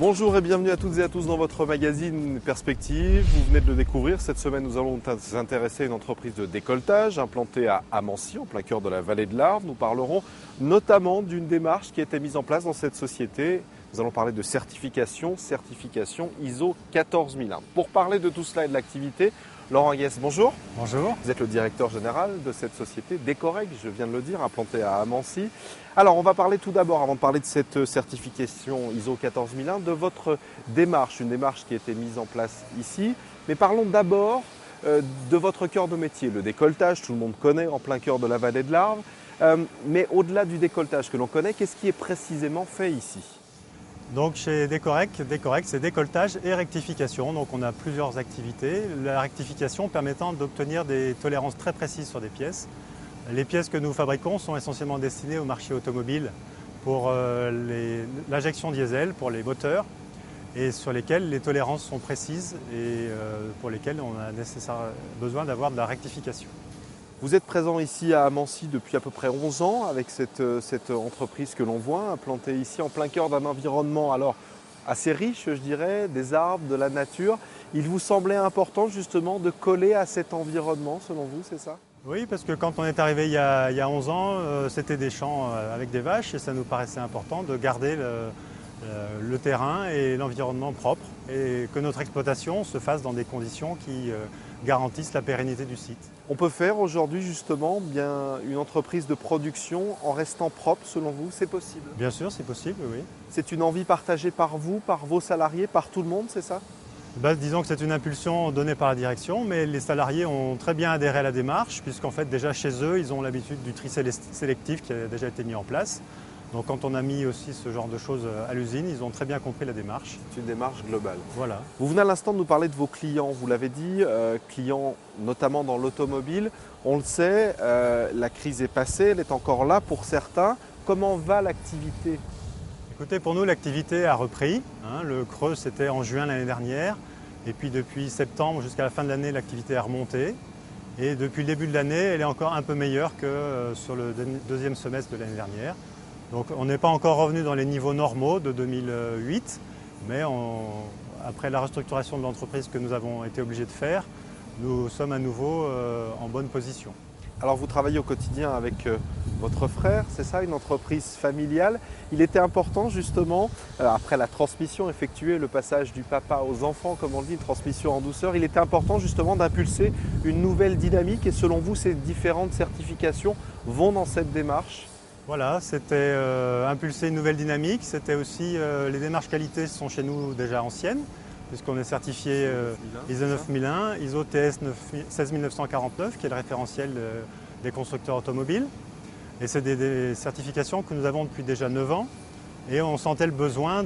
Bonjour et bienvenue à toutes et à tous dans votre magazine Perspective. Vous venez de le découvrir. Cette semaine, nous allons nous intéresser à une entreprise de décolletage implantée à Amancy, en plein cœur de la vallée de l'Arve. Nous parlerons notamment d'une démarche qui a été mise en place dans cette société. Nous allons parler de certification ISO 14001. Pour parler de tout cela et de l'activité, Laurent Guess, bonjour. Bonjour. Vous êtes le directeur général de cette société Decorec, je viens de le dire, implantée à Amancy. Alors, on va parler tout d'abord, avant de parler de cette certification ISO 14001, de votre démarche, une démarche qui a été mise en place ici. Mais parlons d'abord de votre cœur de métier, le décolletage, tout le monde connaît, en plein cœur de la vallée de l'Arve. Mais au-delà du décolletage que l'on connaît, qu'est-ce qui est précisément fait ici ? Donc chez Decorec, c'est décolletage et rectification. Donc on a plusieurs activités. La rectification permettant d'obtenir des tolérances très précises sur des pièces. Les pièces que nous fabriquons sont essentiellement destinées au marché automobile pour l'injection diesel, pour les moteurs, et sur lesquelles les tolérances sont précises et pour lesquelles on a besoin d'avoir de la rectification. Vous êtes présent ici à Amancy depuis à peu près 11 ans avec cette entreprise que l'on voit implantée ici en plein cœur d'un environnement alors assez riche, je dirais, des arbres, de la nature. Il vous semblait important justement de coller à cet environnement selon vous, c'est ça ? Oui, parce que quand on est arrivé il y a 11 ans, c'était des champs avec des vaches et ça nous paraissait important de garder le terrain et l'environnement propre et que notre exploitation se fasse dans des conditions qui garantissent la pérennité du site. On peut faire aujourd'hui justement bien une entreprise de production en restant propre selon vous, c'est possible ? Bien sûr, c'est possible, oui. C'est une envie partagée par vous, par vos salariés, par tout le monde, c'est ça ? Disons que c'est une impulsion donnée par la direction, mais les salariés ont très bien adhéré à la démarche, puisqu'en fait déjà chez eux, ils ont l'habitude du tri sélectif qui a déjà été mis en place. Donc quand on a mis aussi ce genre de choses à l'usine, ils ont très bien compris la démarche. C'est une démarche globale. Voilà. Vous venez à l'instant de nous parler de vos clients, vous l'avez dit, clients notamment dans l'automobile. On le sait, la crise est passée, elle est encore là pour certains. Comment va l'activité ? Écoutez, pour nous, l'activité a repris. Le creux, c'était en juin l'année dernière. Et puis depuis septembre jusqu'à la fin de l'année, l'activité a remonté. Et depuis le début de l'année, elle est encore un peu meilleure que sur le deuxième semestre de l'année dernière. Donc on n'est pas encore revenu dans les niveaux normaux de 2008, mais après la restructuration de l'entreprise que nous avons été obligés de faire, nous sommes à nouveau en bonne position. Alors vous travaillez au quotidien avec votre frère, c'est ça, une entreprise familiale. Il était important justement, après la transmission effectuée, le passage du papa aux enfants, comme on le dit, une transmission en douceur, il était important justement d'impulser une nouvelle dynamique et selon vous, ces différentes certifications vont dans cette démarche ? Voilà, c'était impulser une nouvelle dynamique, c'était aussi les démarches qualité sont chez nous déjà anciennes, puisqu'on est certifié ISO 9001, ISO TS 16949, qui est le référentiel des constructeurs automobiles. Et c'est des certifications que nous avons depuis déjà 9 ans. Et on sentait le besoin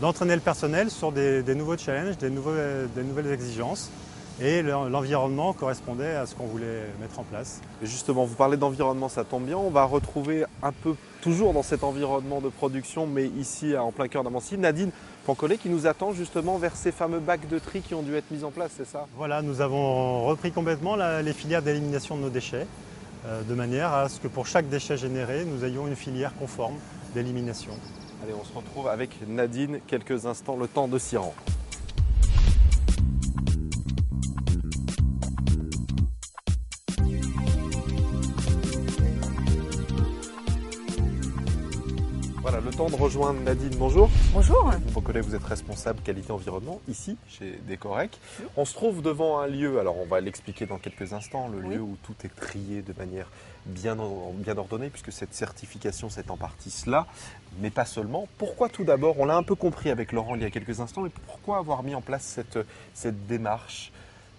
d'entraîner le personnel sur des nouveaux challenges, des nouvelles exigences. Et l'environnement correspondait à ce qu'on voulait mettre en place. Et justement, vous parlez d'environnement, ça tombe bien. On va retrouver un peu, toujours dans cet environnement de production, mais ici en plein cœur d'Amancy, Nadine Pancollet qui nous attend justement vers ces fameux bacs de tri qui ont dû être mis en place, c'est ça ? Voilà, nous avons repris complètement les filières d'élimination de nos déchets, de manière à ce que pour chaque déchet généré, nous ayons une filière conforme d'élimination. Allez, on se retrouve avec Nadine quelques instants, le temps de s'y rendre. Voilà, le temps de rejoindre Nadine, bonjour. Bonjour. Vous connaissez, vous êtes responsable qualité environnement ici, chez Decorec. On se trouve devant un lieu, alors on va l'expliquer dans quelques instants, le lieu où tout est trié de manière bien ordonnée, puisque cette certification c'est en partie cela, mais pas seulement. Pourquoi tout d'abord, on l'a un peu compris avec Laurent il y a quelques instants, mais pourquoi avoir mis en place cette démarche,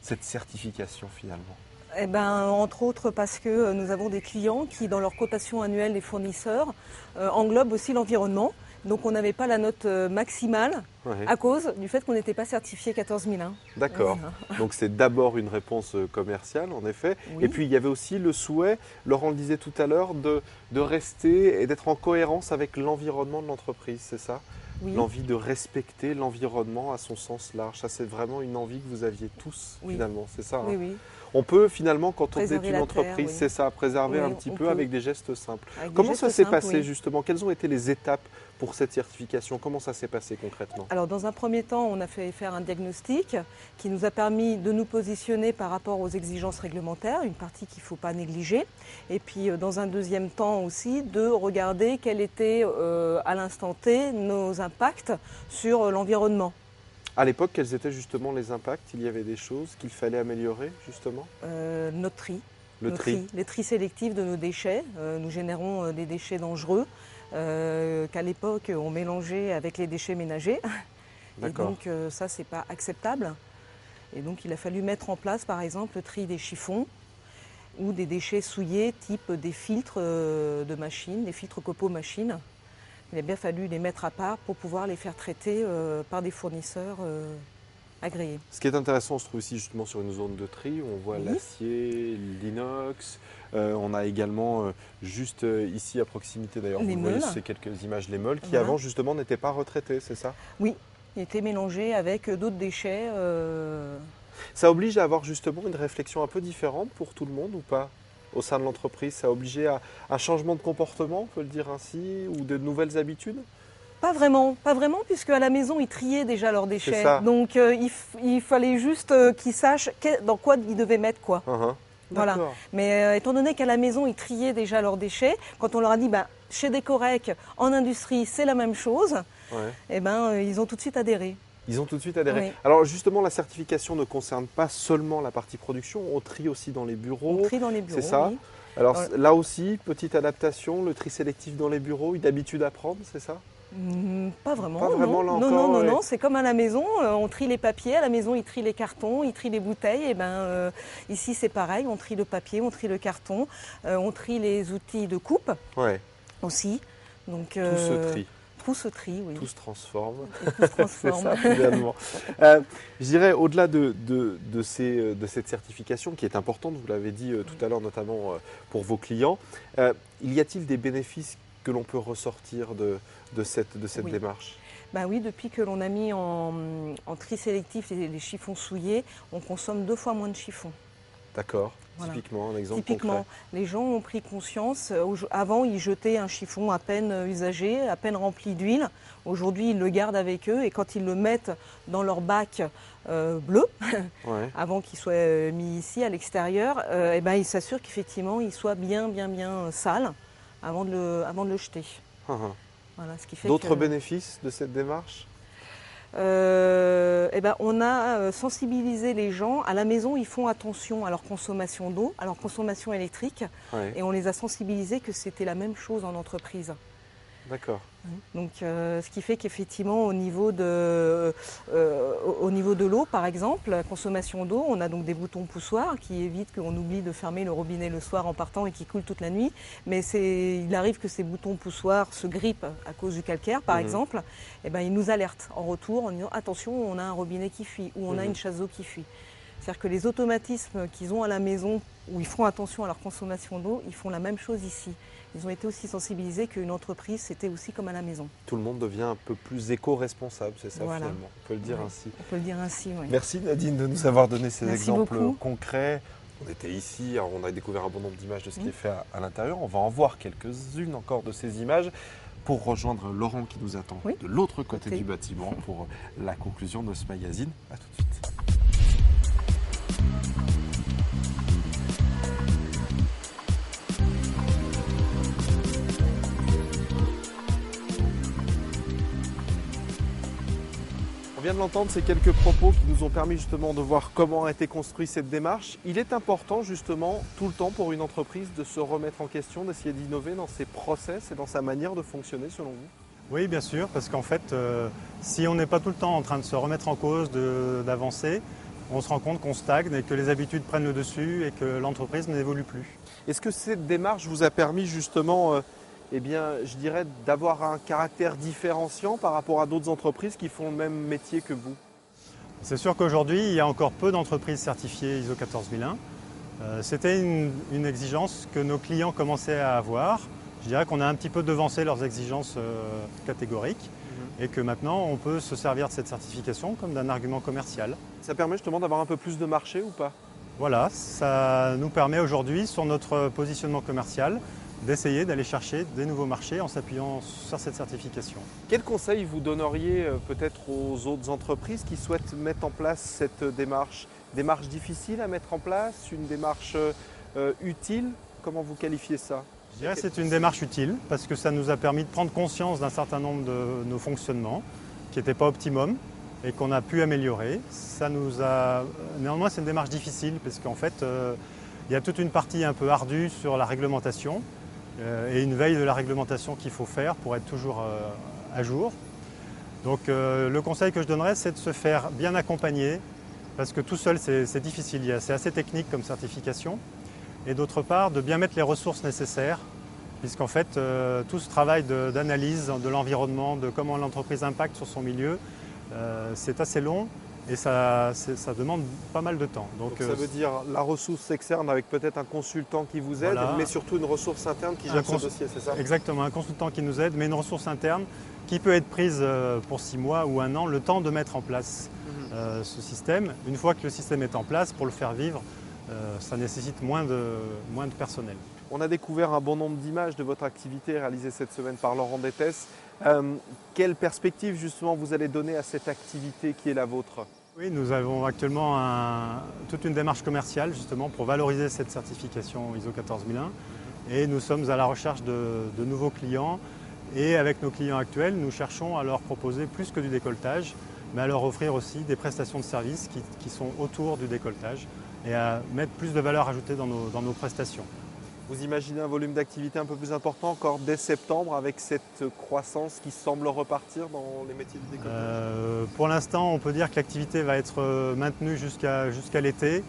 cette certification finalement ? Entre autres parce que nous avons des clients qui, dans leur cotation annuelle des fournisseurs, englobent aussi l'environnement. Donc on n'avait pas la note maximale à cause du fait qu'on n'était pas certifié 14001. D'accord. Donc c'est d'abord une réponse commerciale, en effet. Oui. Et puis il y avait aussi le souhait, Laurent le disait tout à l'heure, de rester et d'être en cohérence avec l'environnement de l'entreprise, c'est ça ? Oui. L'envie de respecter l'environnement à son sens large. Ça, c'est vraiment une envie que vous aviez tous, finalement, c'est ça ? Oui, oui. On peut finalement, quand on est Préserver une la entreprise, terre, oui. c'est ça, préserver Oui, un petit on peu peut. avec des gestes simples. Avec des Comment gestes ça s'est simples, passé oui. justement ? Quelles ont été les étapes pour cette certification? Comment ça s'est passé concrètement? Alors dans un premier temps, on a fait faire un diagnostic qui nous a permis de nous positionner par rapport aux exigences réglementaires, une partie qu'il ne faut pas négliger. Et puis dans un deuxième temps aussi, de regarder quels étaient à l'instant T nos impacts sur l'environnement. À l'époque, quels étaient justement les impacts? Il y avait des choses qu'il fallait améliorer justement? Notre tri. Le tri. Les tri sélectifs de nos déchets. Nous générons des déchets dangereux qu'à l'époque on mélangeait avec les déchets ménagers. Et donc ça, c'est pas acceptable. Et donc il a fallu mettre en place par exemple le tri des chiffons ou des déchets souillés type des filtres de machines, des filtres copeaux machines. Il a bien fallu les mettre à part pour pouvoir les faire traiter par des fournisseurs agréés. Ce qui est intéressant, on se trouve ici justement sur une zone de tri où on voit l'acier, l'inox. On a également juste ici à proximité d'ailleurs, vous voyez ces quelques images, les meules qui avant justement n'étaient pas retraités, c'est ça? Oui, ils étaient mélangés avec d'autres déchets. Ça oblige à avoir justement une réflexion un peu différente pour tout le monde ou pas? Au sein de l'entreprise, ça a obligé à un changement de comportement, on peut le dire ainsi, ou de nouvelles habitudes? Pas vraiment, puisque à la maison, ils triaient déjà leurs déchets. Donc il fallait juste qu'ils sachent dans quoi ils devaient mettre quoi. Voilà. Mais étant donné qu'à la maison, ils triaient déjà leurs déchets, quand on leur a dit chez Décorec, en industrie, c'est la même chose, et ils ont tout de suite adhéré. Ils ont tout de suite adhéré. Oui. Alors justement, la certification ne concerne pas seulement la partie production, on trie aussi dans les bureaux. On trie dans les bureaux, c'est ça. Oui. Alors là aussi, petite adaptation, le tri sélectif dans les bureaux, une habitude à prendre, c'est ça? Pas vraiment. Pas vraiment là encore. Non, c'est comme à la maison, on trie les papiers, à la maison ils trient les cartons, ils trient les bouteilles, et ici c'est pareil, on trie le papier, on trie le carton, on trie les outils de coupe aussi. Donc, tout se trie. Tout se trie, oui. Tout se transforme. Et tout se transforme. C'est ça, finalement. Je dirais, au-delà de cette certification qui est importante, vous l'avez dit tout à l'heure, notamment pour vos clients, y a-t-il des bénéfices que l'on peut ressortir de cette démarche? Oui, depuis que l'on a mis en tri sélectif les chiffons souillés, on consomme 2 fois moins de chiffons. D'accord. Voilà. Typiquement, un exemple Typiquement, concret. les gens ont pris conscience. Avant, ils jetaient un chiffon à peine usagé, à peine rempli d'huile. Aujourd'hui, ils le gardent avec eux et quand ils le mettent dans leur bac bleu, avant qu'il soit mis ici à l'extérieur, ils s'assurent qu'effectivement, il soit bien sale avant de le jeter. Voilà, ce qui fait d'autres bénéfices de cette démarche? On a sensibilisé les gens. À la maison, ils font attention à leur consommation d'eau, à leur consommation électrique. Et on les a sensibilisés que c'était la même chose en entreprise. D'accord. Donc, ce qui fait qu'effectivement, au niveau de l'eau, par exemple, la consommation d'eau, on a donc des boutons poussoirs qui évitent qu'on oublie de fermer le robinet le soir en partant et qui coulent toute la nuit. Mais il arrive que ces boutons poussoirs se grippent à cause du calcaire, par exemple. Ils nous alertent en retour en disant attention, on a un robinet qui fuit ou on a une chasse d'eau qui fuit. C'est-à-dire que les automatismes qu'ils ont à la maison où ils font attention à leur consommation d'eau, ils font la même chose ici. Ils ont été aussi sensibilisés qu'une entreprise, c'était aussi comme à la maison. Tout le monde devient un peu plus éco-responsable, c'est ça finalement, on peut le dire ainsi. On peut le dire ainsi, oui. Merci Nadine de nous avoir donné ces exemples beaucoup. concrets. On était ici, on a découvert un bon nombre d'images de ce qui est fait à l'intérieur. On va en voir quelques-unes encore de ces images pour rejoindre Laurent qui nous attend de l'autre côté du bâtiment pour la conclusion de ce magazine. A tout de suite. On vient de l'entendre, ces quelques propos qui nous ont permis justement de voir comment a été construite cette démarche. Il est important justement tout le temps pour une entreprise de se remettre en question, d'essayer d'innover dans ses process et dans sa manière de fonctionner selon vous? Oui, bien sûr, parce qu'en fait, si on n'est pas tout le temps en train de se remettre en cause, d'avancer, on se rend compte qu'on stagne et que les habitudes prennent le dessus et que l'entreprise n'évolue plus. Est-ce que cette démarche vous a permis justement je dirais d'avoir un caractère différenciant par rapport à d'autres entreprises qui font le même métier que vous? C'est sûr qu'aujourd'hui, il y a encore peu d'entreprises certifiées ISO 14001. C'était une exigence que nos clients commençaient à avoir. Je dirais qu'on a un petit peu devancé leurs exigences catégoriques et que maintenant, on peut se servir de cette certification comme d'un argument commercial. Ça permet justement d'avoir un peu plus de marché ou pas? Voilà, ça nous permet aujourd'hui, sur notre positionnement commercial, d'essayer d'aller chercher des nouveaux marchés en s'appuyant sur cette certification. Quel conseil vous donneriez peut-être aux autres entreprises qui souhaitent mettre en place cette démarche? Démarche difficile à mettre en place, une démarche utile? Comment vous qualifiez ça? Je dirais que c'est une démarche utile parce que ça nous a permis de prendre conscience d'un certain nombre de nos fonctionnements qui n'étaient pas optimum et qu'on a pu améliorer. Néanmoins, c'est une démarche difficile parce qu'en fait, il y a toute une partie un peu ardue sur la réglementation et une veille de la réglementation qu'il faut faire pour être toujours à jour. Donc le conseil que je donnerais, c'est de se faire bien accompagner parce que tout seul, c'est difficile. C'est assez technique comme certification. Et d'autre part, de bien mettre les ressources nécessaires, puisqu'en fait, tout ce travail d'analyse de l'environnement, de comment l'entreprise impacte sur son milieu, c'est assez long et ça demande pas mal de temps. Donc ça veut dire la ressource externe avec peut-être un consultant qui vous aide, voilà, mais surtout une ressource interne qui gère ce dossier, c'est ça? Exactement, un consultant qui nous aide, mais une ressource interne qui peut être prise pour 6 mois ou 1 an, le temps de mettre en place ce système. Une fois que le système est en place, pour le faire vivre, ça nécessite moins de personnel. On a découvert un bon nombre d'images de votre activité réalisée cette semaine par Laurent Détès. Quelle perspective justement vous allez donner à cette activité qui est la vôtre? Oui, nous avons actuellement toute une démarche commerciale justement pour valoriser cette certification ISO 14001 et nous sommes à la recherche de nouveaux clients et avec nos clients actuels, nous cherchons à leur proposer plus que du décolletage, mais à leur offrir aussi des prestations de services qui sont autour du décolletage et à mettre plus de valeur ajoutée dans nos prestations. Vous imaginez un volume d'activité un peu plus important encore dès septembre avec cette croissance qui semble repartir dans les métiers du décolletage? Pour l'instant, on peut dire que l'activité va être maintenue jusqu'à l'été.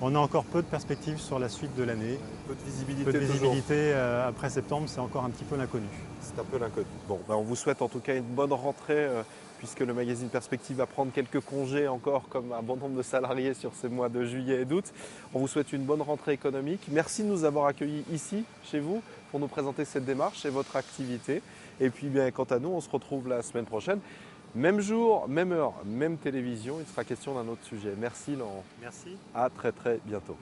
On a encore peu de perspectives sur la suite de l'année. Peu de visibilité. Peu de visibilité après septembre, c'est encore un petit peu l'inconnu. C'est un peu l'inconnu. Bon, on vous souhaite en tout cas une bonne rentrée puisque le magazine Perspective va prendre quelques congés encore comme un bon nombre de salariés sur ces mois de juillet et d'août. On vous souhaite une bonne rentrée économique. Merci de nous avoir accueillis ici, chez vous, pour nous présenter cette démarche et votre activité. Et puis quant à nous, on se retrouve la semaine prochaine. Même jour, même heure, même télévision, il sera question d'un autre sujet. Merci Laurent. Merci. À très bientôt.